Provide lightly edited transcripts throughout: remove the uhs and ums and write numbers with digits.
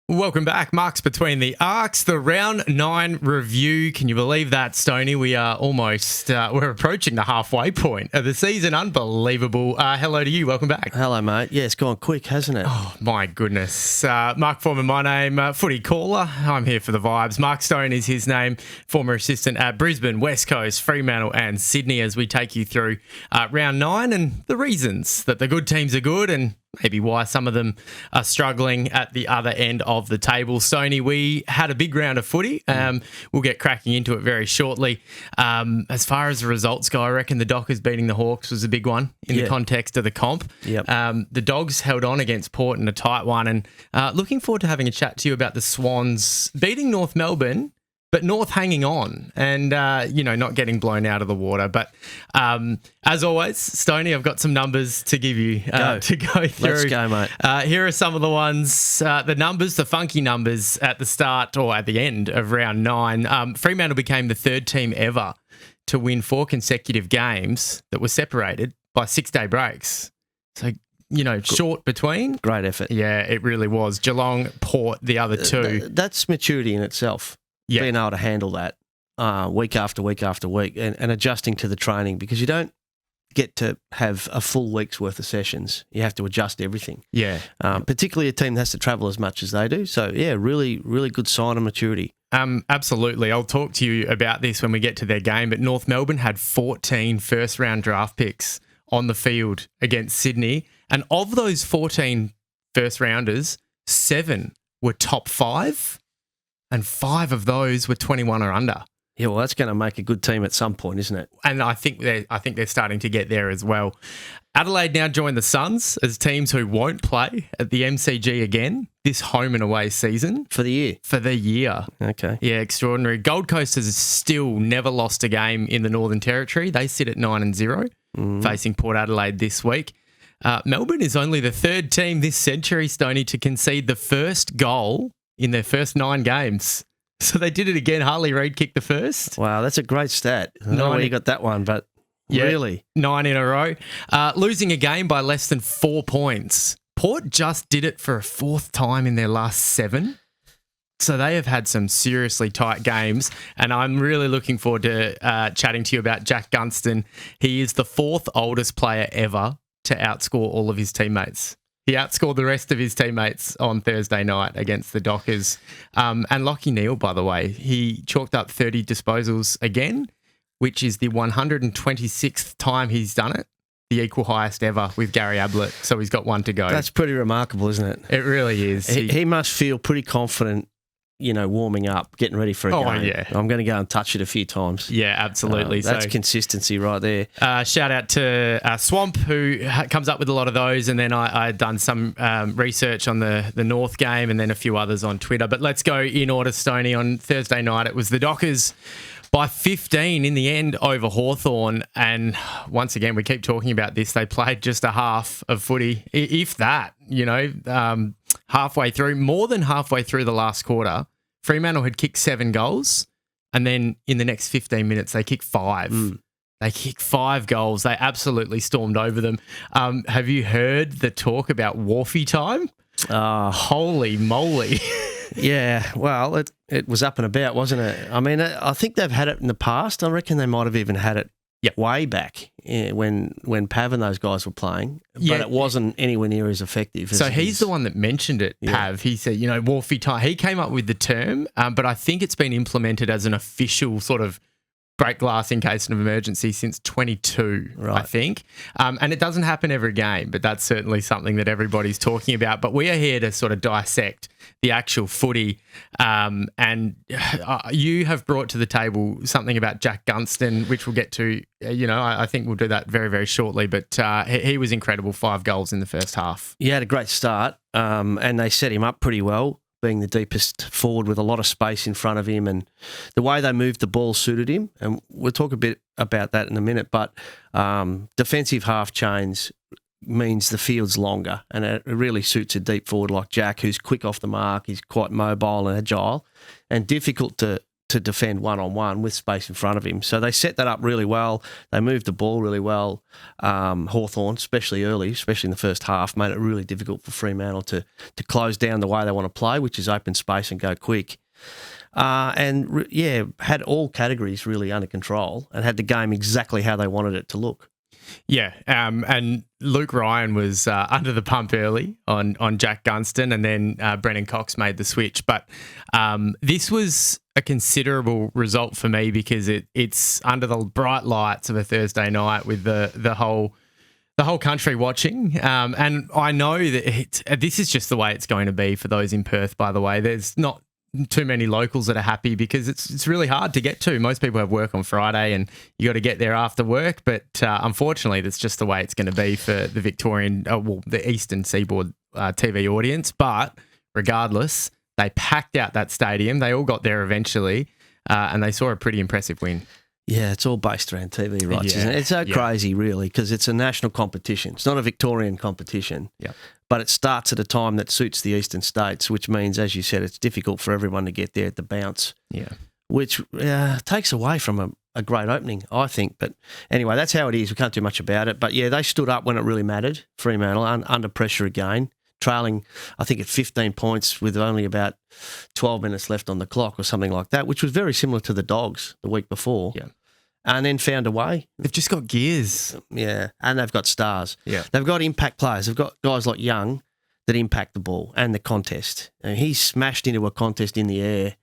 Welcome back. Marks between the arcs, the round 9 review. Can you believe that, Stoney? We are almost, we're approaching the halfway point of the season. Unbelievable. Hello to you. Welcome back. Hello, mate. Yeah, it's gone quick, hasn't it? Oh, my goodness. Mark Foreman, my name, footy caller. I'm here for the vibes. Mark Stone is his name, former assistant at Brisbane, West Coast, Fremantle and Sydney, as we take you through round 9 and the reasons that the good teams are good and maybe why some of them are struggling at the other end of the table. Stoney, we had a big round of footy. We'll get cracking into it very shortly. As far as the results go, I reckon the Dockers beating the Hawks was a big one in the context of the comp. Yep. The Dogs held on against Port in a tight one, and looking forward to having a chat to you about the Swans beating North Melbourne, but North hanging on and, not getting blown out of the water. But as always, Stoney, I've got some numbers to give you to go through. Let's go, mate. Here are some of the ones, the numbers, the funky numbers at the start or at the end of round 9. Fremantle became the third team ever to win 4 consecutive games that were separated by 6-day breaks. So, short between. Great effort. Yeah, it really was. Geelong, Port, the other two. That's maturity in itself. Yeah. Being able to handle that week after week after week and adjusting to the training, because you don't get to have a full week's worth of sessions. You have to adjust everything. Yeah. Particularly a team that has to travel as much as they do. So, yeah, really, really good sign of maturity. Absolutely. I'll talk to you about this when we get to their game, but North Melbourne had 14 first-round draft picks on the field against Sydney, and of those 14 first-rounders, 7 were top 5, and 5 of those were 21 or under. Yeah, well, that's going to make a good team at some point, isn't it? And I think they're starting to get there as well. Adelaide now join the Suns as teams who won't play at the MCG again this home and away season. For the year? For the year. Okay. Yeah, extraordinary. Gold Coast has still never lost a game in the Northern Territory. They sit at 9-0, facing Port Adelaide this week. Melbourne is only the third team this century, Stoney, to concede the first goal in their first 9 games. So they did it again. Harley Reid kicked the first. Wow, that's a great stat. I don't know where you got that one, but really. 9 in a row. Losing a game by less than 4 points. Port just did it for a 4th time in their last 7. So they have had some seriously tight games, and I'm really looking forward to chatting to you about Jack Gunston. He is the 4th oldest player ever to outscore all of his teammates. He outscored the rest of his teammates on Thursday night against the Dockers. And Lachie Neale, by the way, he chalked up 30 disposals again, which is the 126th time he's done it, the equal highest ever with Gary Ablett. So he's got 1 to go. That's pretty remarkable, isn't it? It really is. He must feel pretty confident, warming up, getting ready for a game. Yeah. I'm going to go and touch it a few times. Yeah, absolutely. That's consistency right there. Shout out to Swamp, who comes up with a lot of those. And then I had done some research on the North game and then a few others on Twitter. But let's go in order, Stoney. On Thursday night, it was the Dockers by 15 in the end over Hawthorn. And once again, we keep talking about this. They played just a half of footy, if that, halfway through, more than halfway through the last quarter. Fremantle had kicked 7 goals, and then in the next 15 minutes, they kicked 5. They kicked 5 goals. They absolutely stormed over them. Have you heard the talk about Wharfie time? Holy moly. Yeah, well, it was up and about, wasn't it? I mean, I think they've had it in the past. I reckon they might have even had it way back when Pav and those guys were playing, but it wasn't anywhere near as effective. So he's the one that mentioned it, Pav. He said, Wharfie time. He came up with the term, but I think it's been implemented as an official sort of break glass in case of emergency since 22, right. I think. And it doesn't happen every game, but that's certainly something that everybody's talking about. But we are here to sort of dissect the actual footy. And you have brought to the table something about Jack Gunston, which we'll get to. I think we'll do that very, very shortly. But he was incredible, 5 goals in the first half. He had a great start, and they set him up pretty well, being the deepest forward with a lot of space in front of him, and the way they moved the ball suited him. And we'll talk a bit about that in a minute, but defensive half chains means the field's longer, and it really suits a deep forward like Jack, who's quick off the mark. He's quite mobile and agile and difficult to to defend one-on-one with space in front of him. So they set that up really well. They moved the ball really well. Hawthorn, especially early, especially in the first half, made it really difficult for Fremantle to close down the way they want to play, which is open space and go quick. Had all categories really under control and had the game exactly how they wanted it to look. Yeah, and Luke Ryan was under the pump early on Jack Gunston, and then Brennan Cox made the switch. But this was a considerable result for me because it's under the bright lights of a Thursday night with the whole country watching. And I know that this is just the way it's going to be for those in Perth, by the way. There's not too many locals that are happy because it's really hard to get to. Most people have work on Friday and you got to get there after work. But unfortunately, that's just the way it's going to be for the Victorian, the Eastern Seaboard TV audience. But regardless, they packed out that stadium. They all got there eventually and they saw a pretty impressive win. Yeah, it's all based around TV rights, isn't it? It's so crazy, really, because it's a national competition. It's not a Victorian competition, but it starts at a time that suits the eastern states, which means, as you said, it's difficult for everyone to get there at the bounce, which takes away from a great opening, I think. But anyway, that's how it is. We can't do much about it. But, yeah, they stood up when it really mattered, Fremantle, under pressure again, trailing, I think, at 15 points with only about 12 minutes left on the clock or something like that, which was very similar to the Dogs the week before. Yeah. And then found a way. They've just got gears. Yeah, and they've got stars. Yeah. They've got impact players. They've got guys like Young that impact the ball and the contest. And he smashed into a contest in the air.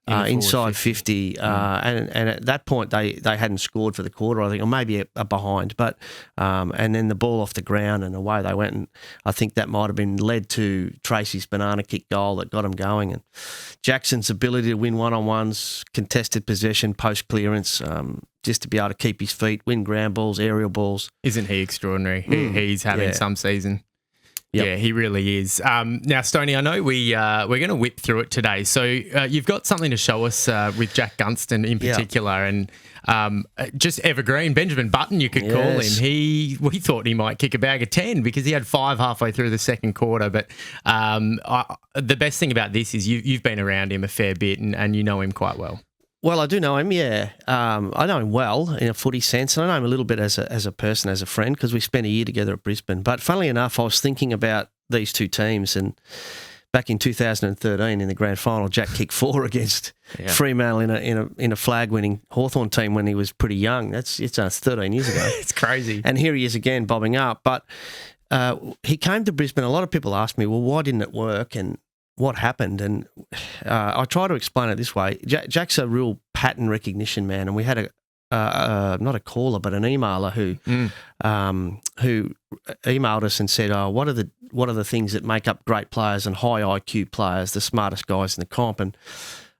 Inside 50, and at that point they hadn't scored for the quarter, I think, or maybe a behind, but and then the ball off the ground and away they went, and I think that might have been led to Tracy's banana kick goal that got him going, and Jackson's ability to win one-on-ones, contested possession, post clearance, just to be able to keep his feet, win ground balls, aerial balls. Isn't he extraordinary? He's having some season. Yep. Yeah, he really is. Now, Stoney, I know we're going to whip through it today. So you've got something to show us with Jack Gunston in particular, and just evergreen. Benjamin Button, you could call him. We thought he might kick a bag of 10 because he had 5 halfway through the second quarter. But the best thing about this is you've been around him a fair bit and you know him quite well. Well, I do know him, yeah. I know him well in a footy sense, and I know him a little bit as a person, as a friend, because we spent a year together at Brisbane. But funnily enough, I was thinking about these two teams, and back in 2013 in the grand final, Jack kicked 4 against Fremantle in a flag-winning Hawthorn team when he was pretty young. It's 13 years ago. It's crazy. And here he is again, bobbing up. But he came to Brisbane. A lot of people asked me, well, why didn't it work? And what happened, and I try to explain it this way. Jack's a real pattern recognition man, and we had not a caller but an emailer who emailed us and said, what are the things that make up great players and high IQ players, the smartest guys in the comp? And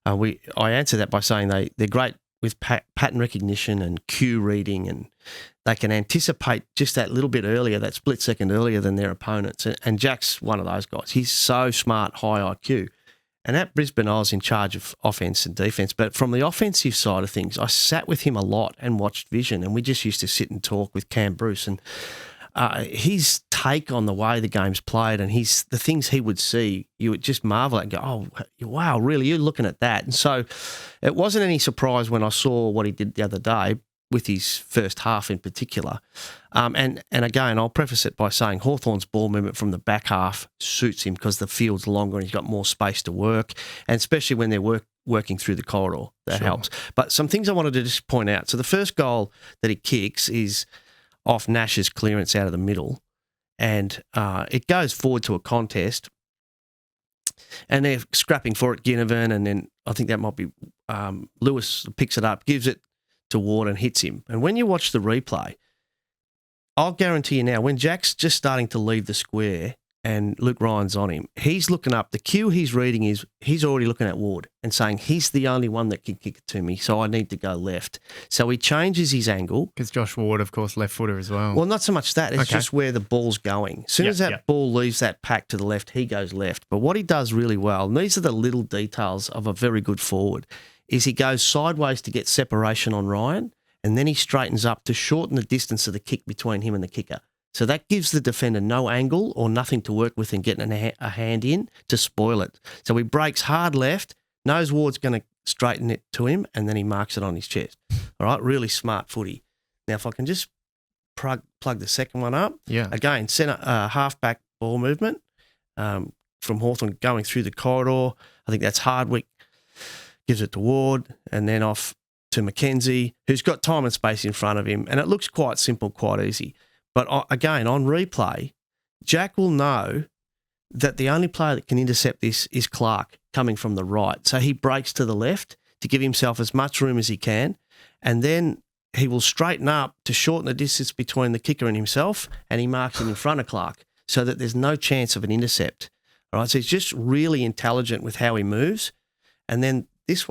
I answered that by saying they're great with pattern recognition and cue reading, and they can anticipate just that little bit earlier, that split second earlier than their opponents. And Jack's one of those guys. He's so smart, high IQ. And at Brisbane, I was in charge of offence and defence. But from the offensive side of things, I sat with him a lot and watched Vision, and we just used to sit and talk with Cam Bruce. And his take on the way the game's played and the things he would see, you would just marvel at and go, oh, wow, really, you're looking at that. And so it wasn't any surprise when I saw what he did the other day with his first half in particular. And again, I'll preface it by saying Hawthorn's ball movement from the back half suits him because the field's longer and he's got more space to work, and especially when they're working through the corridor, that helps. But some things I wanted to just point out. So the first goal that he kicks is off Nash's clearance out of the middle, and it goes forward to a contest, and they're scrapping for it, Ginnivan, and then I think that might be Lewis picks it up, gives it to Ward and hits him. And when you watch the replay, I'll guarantee you now, when Jack's just starting to leave the square and Luke Ryan's on him, he's looking up. The cue he's reading is he's already looking at Ward and saying, he's the only one that can kick it to me, so I need to go left. So he changes his angle. Because Josh Ward, of course, left footer as well. Well, not so much that. It's just where the ball's going. As soon as that ball leaves that pack to the left, he goes left. But what he does really well, and these are the little details of a very good forward, is he goes sideways to get separation on Ryan, and then he straightens up to shorten the distance of the kick between him and the kicker. So that gives the defender no angle or nothing to work with in getting a hand in to spoil it. So he breaks hard left, knows Ward's going to straighten it to him, and then he marks it on his chest. All right, really smart footy. Now, if I can just plug the second one up. Yeah. Again, centre half-back ball movement from Hawthorn going through the corridor. I think that's Hardwick. Gives it to Ward, and then off to Mackenzie, who's got time and space in front of him. And it looks quite simple, quite easy. But again, on replay, Jack will know that the only player that can intercept this is Clark coming from the right. So he breaks to the left to give himself as much room as he can, and then he will straighten up to shorten the distance between the kicker and himself, and he marks it in front of Clark so that there's no chance of an intercept. All right, so he's just really intelligent with how he moves. And then this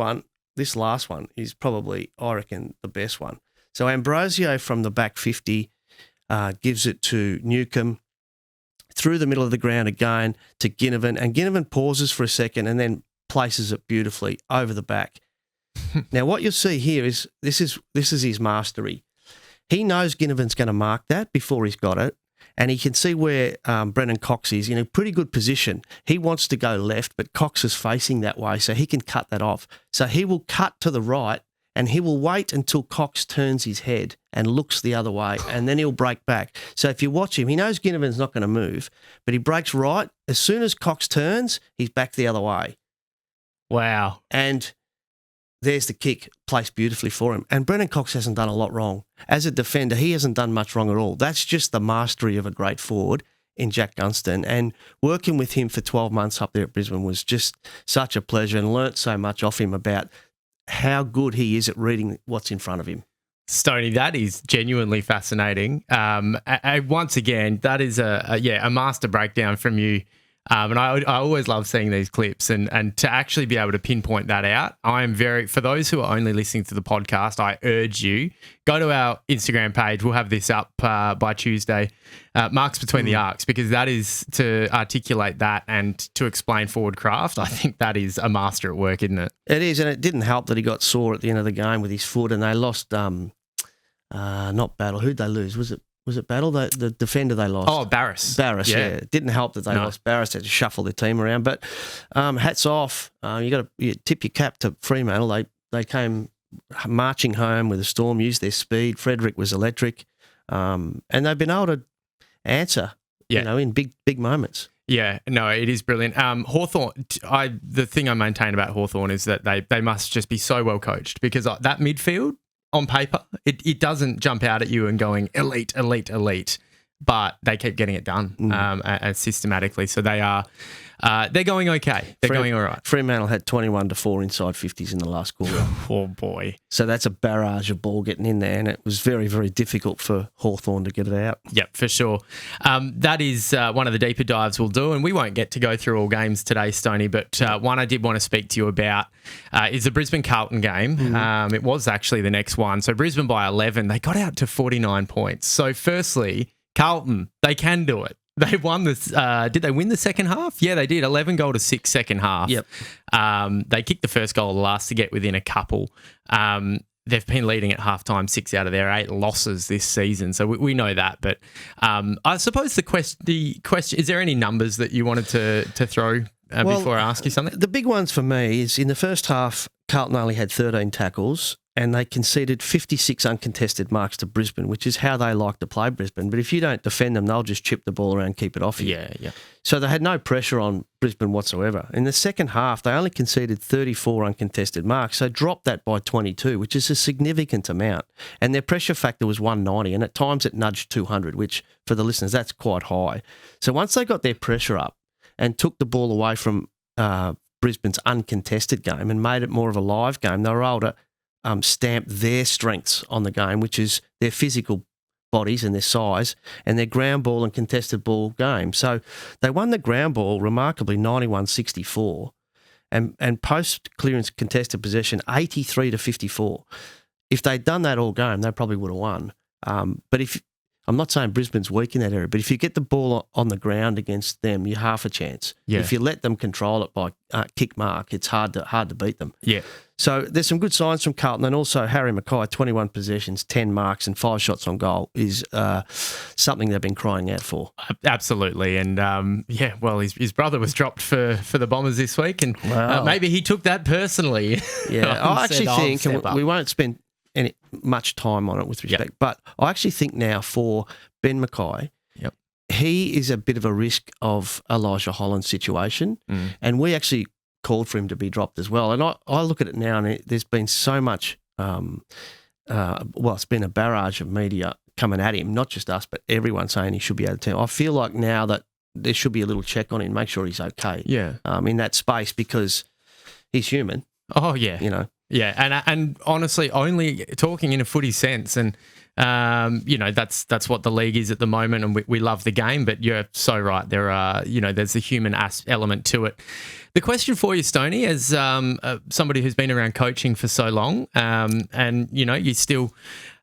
last one is probably, I reckon, the best one. So Ambrosio from the back 50 gives it to Newcomb through the middle of the ground again to Ginnivan, and Ginnivan pauses for a second and then places it beautifully over the back. Now, what you'll see here is this is his mastery. He knows Ginnivan's going to mark that before he's got it, and he can see where Brennan Cox is in a pretty good position. He wants to go left, but Cox is facing that way, so he can cut that off. So he will cut to the right, and he will wait until Cox turns his head and looks the other way, and then he'll break back. So if you watch him, he knows Ginnivan's not going to move, but he breaks right. As soon as Cox turns, he's back the other way. Wow. And there's the kick placed beautifully for him. And Brennan Cox hasn't done a lot wrong. As a defender, he hasn't done much wrong at all. That's just the mastery of a great forward in Jack Gunston. And working with him for 12 months up there at Brisbane was just such a pleasure, and learnt so much off him about how good he is at reading what's in front of him. Stoney, that is genuinely fascinating. Once again, that is a master breakdown from you. And I always love seeing these clips, and to actually be able to pinpoint that out. For those who are only listening to the podcast, I urge you, go to our Instagram page. We'll have this up by Tuesday, Marks Between the Arcs, because that is to articulate that and to explain forward craft. I think that is a master at work, isn't it? It is, and it didn't help that he got sore at the end of the game with his foot, and they lost, not Battle. Who'd they lose? Was it Battle? The defender they lost? Oh, Barris. Barris, yeah. It didn't help that they lost Barris. They had to shuffle their team around. But hats off. You got to tip your cap to Fremantle. They came marching home with a storm, used their speed. Frederick was electric. And they've been able to answer, in big moments. Yeah, no, it is brilliant. Hawthorn, the thing I maintain about Hawthorn is that they must just be so well coached, because that midfield, on paper, it doesn't jump out at you and going elite, elite, elite, but they keep getting it done systematically. So they're going okay. They're going all right. Fremantle had 21-4 inside 50s in the last quarter. Oh, boy. So that's a barrage of ball getting in there, and it was very, very difficult for Hawthorn to get it out. Yep, for sure. That is one of the deeper dives we'll do, and we won't get to go through all games today, Stoney, but one I did want to speak to you about is the Brisbane-Carlton game. Mm-hmm. It was actually the next one. So Brisbane by 11, they got out to 49 points. So firstly, Carlton, they can do it. They won this. Did they win the second half? Yeah, they did. 11-6 second half. Yep. They kicked the first goal of the last to get within a couple. They've been leading at halftime 6 out of their 8 losses this season. So we know that. But I suppose the question, is there any numbers that you wanted to throw before I ask you something? The big ones for me is in the first half, Carlton only had 13 tackles, and they conceded 56 uncontested marks to Brisbane, which is how they like to play Brisbane. But if you don't defend them, they'll just chip the ball around, keep it off you. Yeah. So they had no pressure on Brisbane whatsoever. In the second half, they only conceded 34 uncontested marks, so dropped that by 22, which is a significant amount. And their pressure factor was 190, and at times it nudged 200, which, for the listeners, that's quite high. So once they got their pressure up and took the ball away from Brisbane's uncontested game and made it more of a live game, they were able to stamp their strengths on the game, which is their physical bodies and their size and their ground ball and contested ball game. So they won the ground ball remarkably 91-64 and post-clearance contested possession 83-54. If they'd done that all game, they probably would have won. But I'm not saying Brisbane's weak in that area, but if you get the ball on the ground against them, you're half a chance. Yeah. If you let them control it by kick mark, it's hard to beat them. Yeah. So there's some good signs from Carlton, and also Harry Mackay, 21 possessions, 10 marks and 5 shots on goal is something they've been crying out for. Absolutely. And well, his brother was dropped for the Bombers this week, and maybe he took that personally. Yeah, I actually think, and we won't spend much time on it with respect, but I actually think now for Ben Mackay, he is a bit of a risk of Elijah Holland's situation, and we actually called for him to be dropped as well. And I look at it now, and there's been so much, it's been a barrage of media coming at him, not just us, but everyone saying he should be out of the team. I feel like now that there should be a little check on him, make sure he's okay. Yeah. In that space, because he's human. Oh, yeah. You know. Yeah, and honestly, only talking in a footy sense, and that's what the league is at the moment, and we love the game. But you're so right. There's a human element to it. The question for you, Stoney, as somebody who's been around coaching for so long, and you still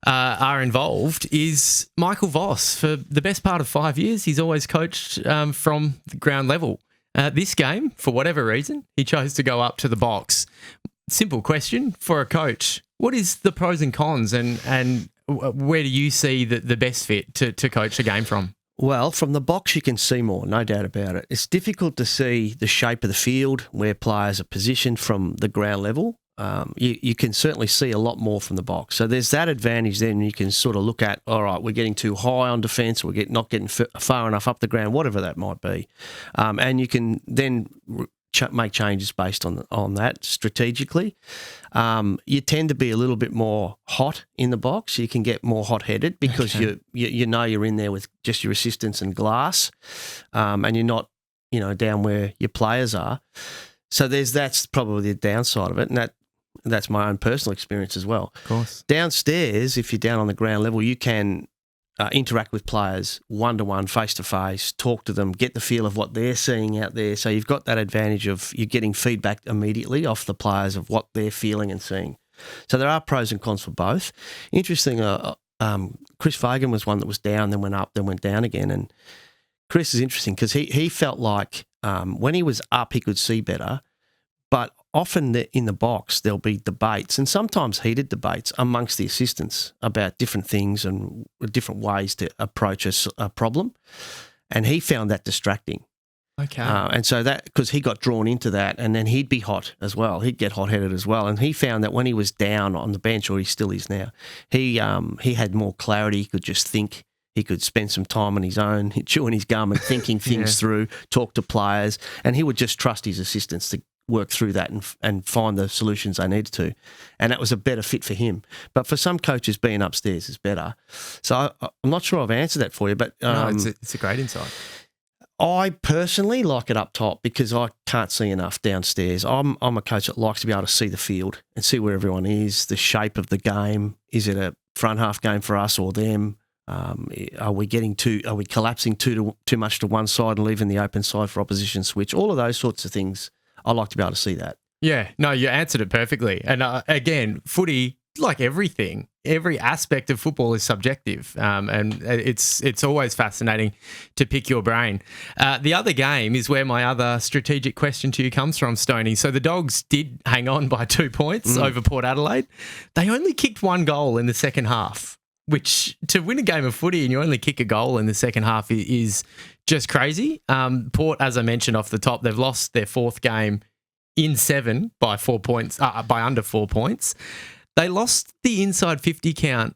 are involved, is Michael Voss. For the best part of 5 years, he's always coached from the ground level. This game, for whatever reason, he chose to go up to the box. Simple question for a coach. What is the pros and cons, and where do you see the best fit to coach a game from? Well, from the box you can see more, no doubt about it. It's difficult to see the shape of the field, where players are positioned from the ground level. You can certainly see a lot more from the box. So there's that advantage then. You can sort of look at, all right, we're getting too high on defence, we're not getting far enough up the ground, whatever that might be. And you can then make changes based on that strategically. You tend to be a little bit more hot in the box. You can get more hot-headed because you know you're in there with just your assistants and glass, and you're not down where your players are. So that's probably the downside of it, and that's my own personal experience as well. Of course. Downstairs, if you're down on the ground level, you can interact with players one-to-one, face-to-face, talk to them, get the feel of what they're seeing out there. So you've got that advantage of you're getting feedback immediately off the players of what they're feeling and seeing. So there are pros and cons for both. Interesting, Chris Fagan was one that was down, then went up, then went down again. And Chris is interesting because he felt like when he was up, he could see better. But often in the box, there'll be debates, and sometimes heated debates amongst the assistants about different things and different ways to approach a problem. And he found that distracting. Okay. And so because he got drawn into that, and then he'd be hot as well. He'd get hot-headed as well. And he found that when he was down on the bench, or he still is now, he had more clarity. He could just think. He could spend some time on his own, chewing his gum and thinking things through, talk to players, and he would just trust his assistants to work through that and find the solutions they needed to. And that was a better fit for him. But for some coaches, being upstairs is better. So I'm not sure I've answered that for you, but no, it's a great insight. I personally like it up top because I can't see enough downstairs. I'm a coach that likes to be able to see the field and see where everyone is, the shape of the game. Is it a front half game for us or them? Are we collapsing too much to one side and leaving the open side for opposition switch? All of those sorts of things. I like to be able to see that. Yeah, no, you answered it perfectly. And again, footy, like everything, every aspect of football is subjective, and it's always fascinating to pick your brain. The other game is where my other strategic question to you comes from, Stoney. So the Dogs did hang on by 2 points over Port Adelaide. They only kicked one goal in the second half, which to win a game of footy and you only kick a goal in the second half is just crazy. Port, as I mentioned off the top, they've lost their fourth game in 7 by 4 points, by under 4 points. They lost the inside 50 count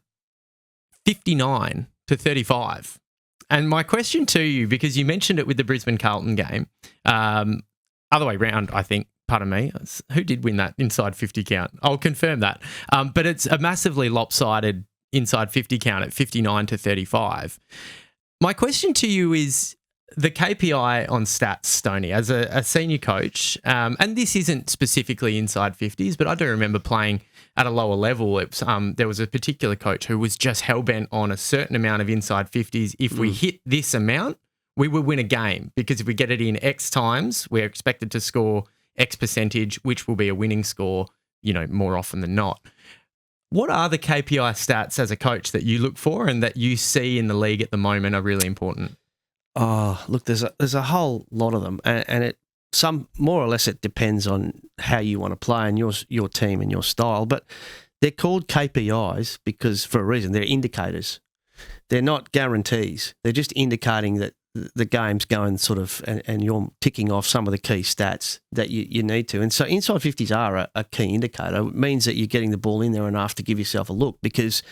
59-35. And my question to you, because you mentioned it with the Brisbane Carlton game, other way round, I think, pardon me, who did win that inside 50 count? I'll confirm that. But it's a massively lopsided inside 50 count at 59-35. My question to you is the KPI on stats, Stoney, as a senior coach, and this isn't specifically inside 50s, but I do remember playing at a lower level. There was a particular coach who was just hell-bent on a certain amount of inside 50s. If we hit this amount, we will win a game, because if we get it in X times, we're expected to score X percentage, which will be a winning score, more often than not. What are the KPI stats as a coach that you look for and that you see in the league at the moment are really important? Oh, look, there's a whole lot of them, and it some more or less it depends on how you want to play and your team and your style. But they're called KPIs because for a reason. They're indicators. They're not guarantees. They're just indicating that the game's going sort of, and you're ticking off some of the key stats that you need to. And so inside 50s are a key indicator. It means that you're getting the ball in there enough to give yourself a look, because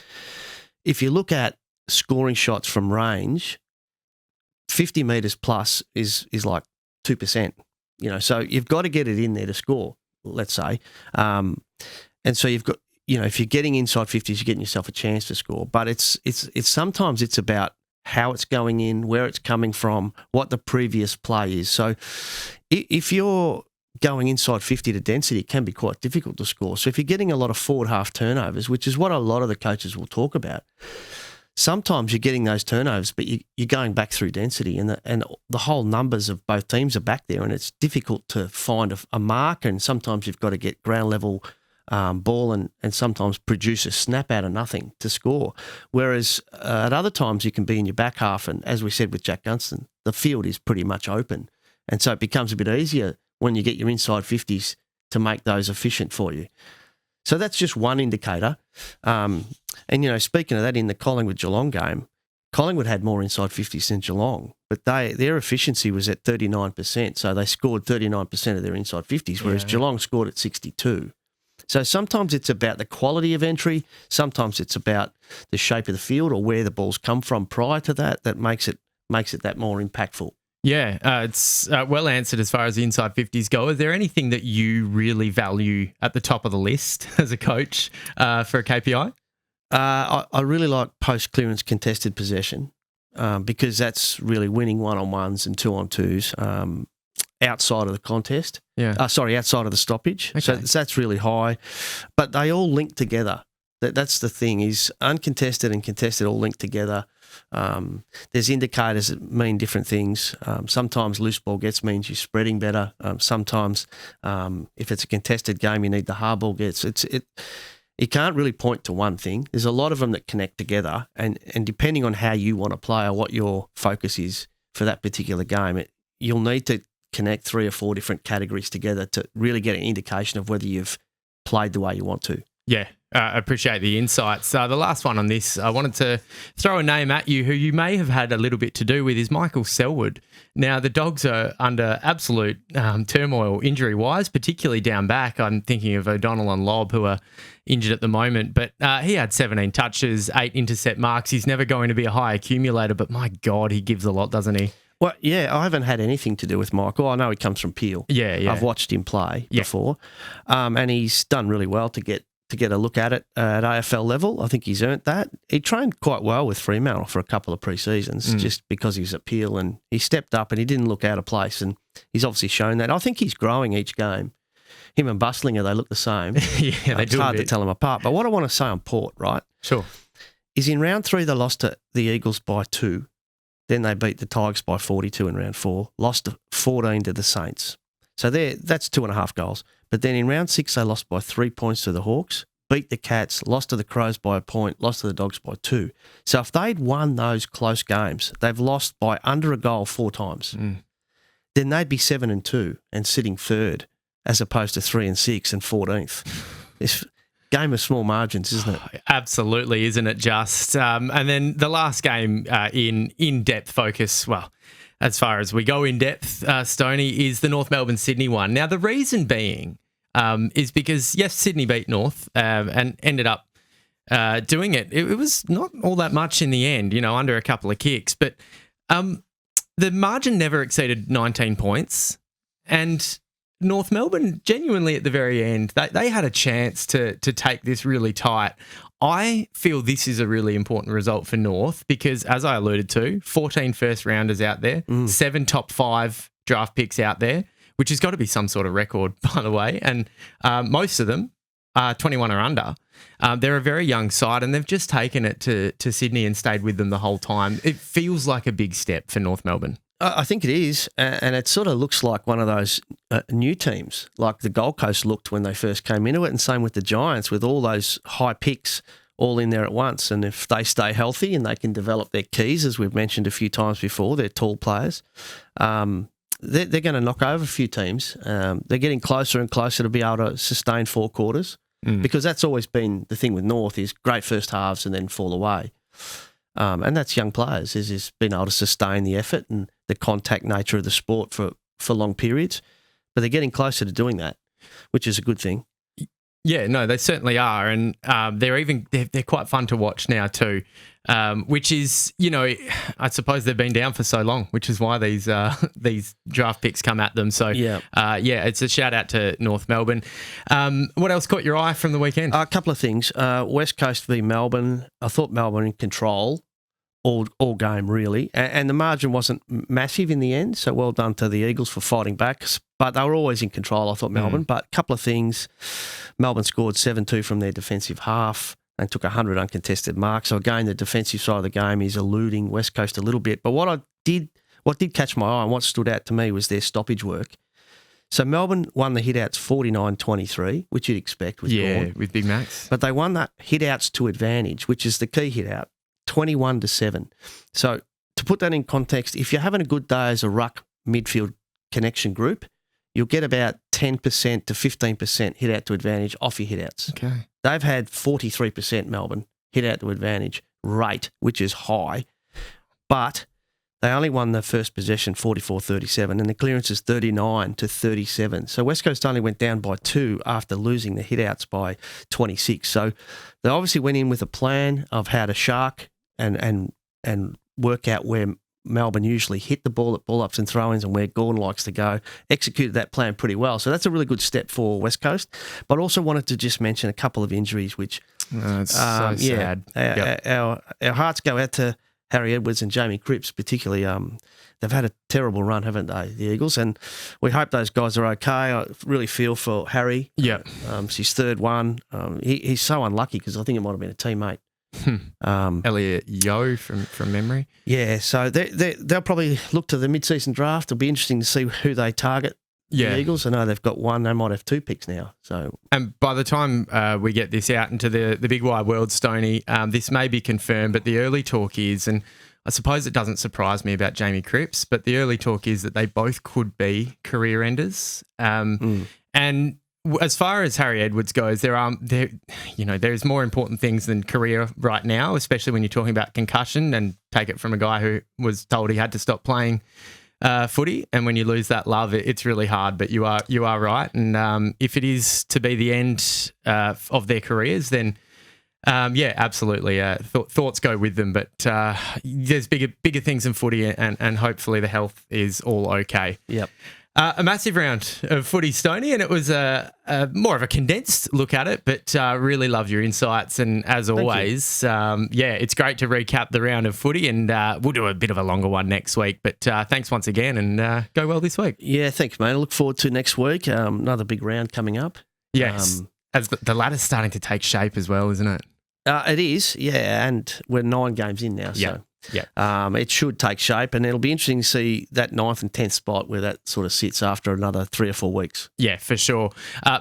if you look at scoring shots from range, 50 metres plus is like 2%. So you've got to get it in there to score, let's say. And so you've got, if you're getting inside 50s, you're getting yourself a chance to score. But it's sometimes it's about how it's going in, where it's coming from, what the previous play is. So if you're going inside 50 to density, it can be quite difficult to score. So if you're getting a lot of forward half turnovers, which is what a lot of the coaches will talk about, sometimes you're getting those turnovers, but you're going back through density, and the whole numbers of both teams are back there, and it's difficult to find a mark, and sometimes you've got to get ground level ball and sometimes produce a snap out of nothing to score. Whereas at other times you can be in your back half, and as we said with Jack Gunston, the field is pretty much open. And so it becomes a bit easier when you get your inside 50s to make those efficient for you. So that's just one indicator. And, speaking of that, in the Collingwood-Geelong game, Collingwood had more inside 50s than Geelong, but their efficiency was at 39%. So they scored 39% of their inside 50s, whereas Geelong scored at 62. So sometimes it's about the quality of entry. Sometimes it's about the shape of the field or where the balls come from prior to that makes it that more impactful. Yeah, it's well answered as far as the inside 50s go. Is there anything that you really value at the top of the list as a coach for a KPI? I really like post-clearance contested possession because that's really winning one-on-ones and two-on-twos outside of the contest. Outside of the stoppage. Okay. So that's really high. But they all link together. That's the thing, is uncontested and contested all link together. There's indicators that mean different things. Sometimes loose ball gets means you're spreading better. Sometimes if it's a contested game, you need the hard ball gets. You can't really point to one thing. There's a lot of them that connect together, and depending on how you want to play or what your focus is for that particular game, you'll need to connect 3 or 4 different categories together to really get an indication of whether you've played the way you want to. Yeah, I appreciate the insights. The last one on this, I wanted to throw a name at you who you may have had a little bit to do with, is Michael Selwood. Now, the Dogs are under absolute turmoil injury-wise, particularly down back. I'm thinking of O'Donnell and Lobb, who are injured at the moment, but he had 17 touches, 8 intercept marks. He's never going to be a high accumulator, but my God, he gives a lot, doesn't he? Well, yeah, I haven't had anything to do with Michael. I know he comes from Peel. Yeah. I've watched him play before, and he's done really well to get a look at it at AFL level. I think he's earned that. He trained quite well with Fremantle for a couple of pre-seasons just because he was at Peel, and he stepped up and he didn't look out of place, and he's obviously shown that. I think he's growing each game. Him and Bustlinger, they look the same. They do. It's hard to tell them apart. But what I want to say on Port, right? Sure. Is in round 3 they lost to the Eagles by 2. Then they beat the Tigers by 42 in round 4, lost 14 to the Saints. So that's 2.5 goals. But then in round 6, they lost by 3 points to the Hawks, beat the Cats, lost to the Crows by 1 point, lost to the Dogs by 2. So if they'd won those close games, they've lost by under a goal 4 times. Then they'd be 7-2 and sitting 3rd, as opposed to 3 and 6 and 14th. It's game of small margins, isn't it? Absolutely, isn't it just? And then the last game in-depth focus, well, as far as we go in depth, Stoney, is the North Melbourne-Sydney one. Now, the reason being is because, yes, Sydney beat North and ended up doing it. It was not all that much in the end, under a couple of kicks. But the margin never exceeded 19 points. And North Melbourne, genuinely at the very end, they had a chance to take this really tight. I feel this is a really important result for North because, as I alluded to, 14 first-rounders out there, 7 top 5 draft picks out there, which has got to be some sort of record, by the way, and most of them are 21 or under. They're a very young side, and they've just taken it to Sydney and stayed with them the whole time. It feels like a big step for North Melbourne. I think it is, and it sort of looks like one of those new teams, like the Gold Coast looked when they first came into it, and same with the Giants, with all those high picks all in there at once. And if they stay healthy and they can develop their keys, as we've mentioned a few times before, they're tall players, they're going to knock over a few teams. They're getting closer and closer to be able to sustain 4 quarters, because that's always been the thing with North, is great first halves and then fall away. And that's young players, is being able to sustain the effort and the contact nature of the sport for long periods. But they're getting closer to doing that, which is a good thing. Yeah, no, they certainly are, and they're quite fun to watch now too. Which is, I suppose they've been down for so long, which is why these draft picks come at them. So it's a shout out to North Melbourne. What else caught your eye from the weekend? A couple of things. West Coast v Melbourne. I thought Melbourne in control all game really, and the margin wasn't massive in the end. So well done to the Eagles for fighting back. But they were always in control, I thought, Melbourne. But a couple of things. Melbourne scored 7-2 from their defensive half and took 100 uncontested marks. So again, the defensive side of the game is eluding West Coast a little bit. But what did catch my eye and what stood out to me was their stoppage work. So Melbourne won the hitouts 49-23, which you'd expect with Gawn. With Big Max. But they won that hitouts to advantage, which is the key hitout, 21-7. So to put that in context, if you're having a good day as a ruck midfield connection group, you'll get about 10% to 15% hit out to advantage off your hitouts. Okay. They've had 43% Melbourne hit out to advantage rate, which is high, but they only won the first possession 44-37 and the clearance is 39-37. So West Coast only went down by 2 after losing the hitouts by 26. So they obviously went in with a plan of how to shark and work out where Melbourne usually hit the ball at ball-ups and throw-ins and where Gordon likes to go, executed that plan pretty well. So that's a really good step for West Coast. But also wanted to just mention a couple of injuries, which... it's so sad. Our hearts go out to Harry Edwards and Jamie Cripps particularly. They've had a terrible run, haven't they, the Eagles? And we hope those guys are okay. I really feel for Harry. Yeah. It's his third one. He's so unlucky because I think it might have been a teammate. Elliot Yeo from memory. Yeah, so they'll probably look to the mid-season draft. It'll be interesting to see who they target. The Eagles. I know they've got one. They might have 2 picks now. So, and by the time we get this out into the big wide world, Stoney, this may be confirmed, but the early talk is, and I suppose it doesn't surprise me about Jamie Cripps, but the early talk is that they both could be career enders. And as far as Harry Edwards goes, there's more important things than career right now, especially when you're talking about concussion, and take it from a guy who was told he had to stop playing footy. And when you lose that love, it's really hard. But you are right. And if it is to be the end of their careers, then absolutely. Thoughts go with them. But there's bigger things in footy, and hopefully the health is all okay. Yep. A massive round of footy, Stoney, and it was a more of a condensed look at it, but really love your insights. And as always, it's great to recap the round of footy, and we'll do a bit of a longer one next week. But thanks once again, and go well this week. Yeah, thanks, mate. I look forward to next week. Another big round coming up. Yes, as the ladder's starting to take shape as well, isn't it? It is, yeah, and we're 9 games in now, so... Yeah. It should take shape, and it'll be interesting to see that 9th and 10th spot where that sort of sits after another 3 or 4 weeks. Yeah, for sure.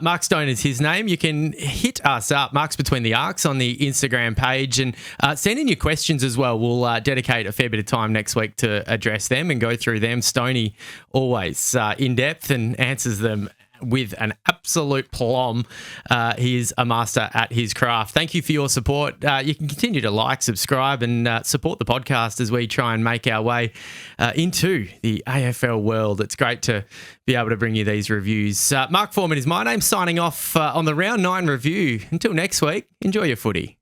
Mark Stone is his name. You can hit us up, Mark's Between the Arcs, on the Instagram page, and send in your questions as well. We'll dedicate a fair bit of time next week to address them and go through them. Stoney always in depth and answers them with an absolute plum. He is a master at his craft. Thank you for your support. You can continue to like, subscribe, and support the podcast as we try and make our way into the AFL world. It's great to be able to bring you these reviews. Mark Foreman is my name, signing off on the Round 9 review. Until next week, enjoy your footy.